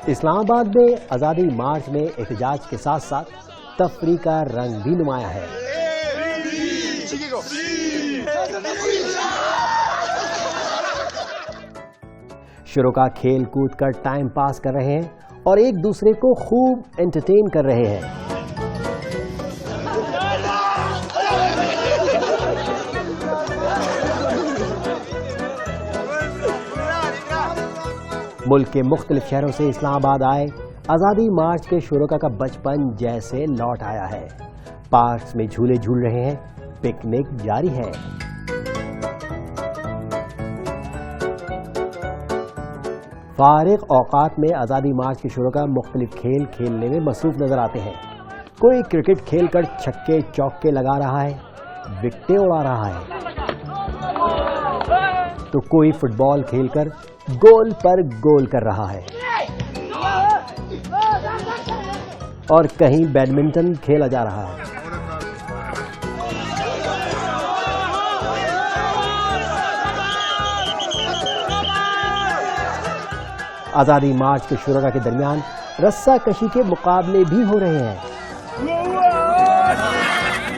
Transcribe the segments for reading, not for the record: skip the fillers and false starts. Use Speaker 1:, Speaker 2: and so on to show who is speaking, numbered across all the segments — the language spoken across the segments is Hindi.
Speaker 1: इस्लामाबाद में आज़ादी मार्च में एहतजाज के साथ साथ तफरीह का रंग भी नुमाया है। शुरा खेल कूद कर टाइम पास कर रहे हैं और एक दूसरे को खूब एंटरटेन कर रहे हैं। मुल्क के मुख्तलिफ शहरों से इस्लामाबाद आए आज़ादी मार्च के शुरा का बचपन जैसे लौट आया है। पार्क्स में झूले झूल रहे हैं, पिकनिक जारी है। फारिग औकात में आज़ादी मार्च के शुरा मुख्तलिफ खेल खेलने में मसरूफ नजर आते हैं। कोई क्रिकेट खेलकर छक्के चौके लगा रहा है, विकेटें उड़ा रहा है, तो कोई फुटबॉल खेलकर गोल पर गोल कर रहा है और कहीं बैडमिंटन खेला जा रहा है। आज़ादी मार्च के शुरा के दरमियान रस्सा कशी के मुकाबले भी हो रहे हैं।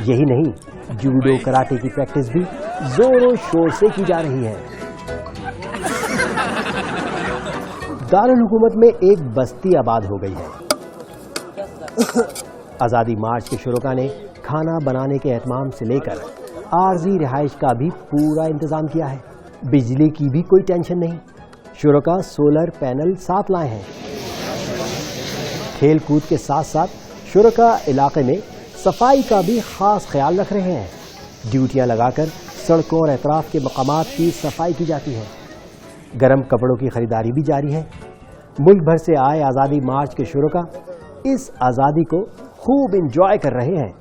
Speaker 1: यही नहीं, जूडो कराटे की प्रैक्टिस भी जोरों शोर से की जा रही है। दारुल हुकूमत में एक बस्ती आबाद हो गई है। आज़ादी मार्च के शुरा ने खाना बनाने के एहतमाम से लेकर आरजी रिहाइश का भी पूरा इंतजाम किया है। बिजली की भी कोई टेंशन नहीं। शुरा सोलर पैनल साथ लाए हैं। खेल कूद के साथ साथ शुरा इलाके में सफाई का भी खास ख्याल रख रहे हैं। ड्यूटियां लगाकर सड़कों और अतराफ के मकामात की सफाई की जाती है। गर्म कपड़ों की खरीदारी भी जारी है। मुल्क भर से आए आज़ादी मार्च के शुरा इस आज़ादी को खूब इंजॉय कर रहे हैं।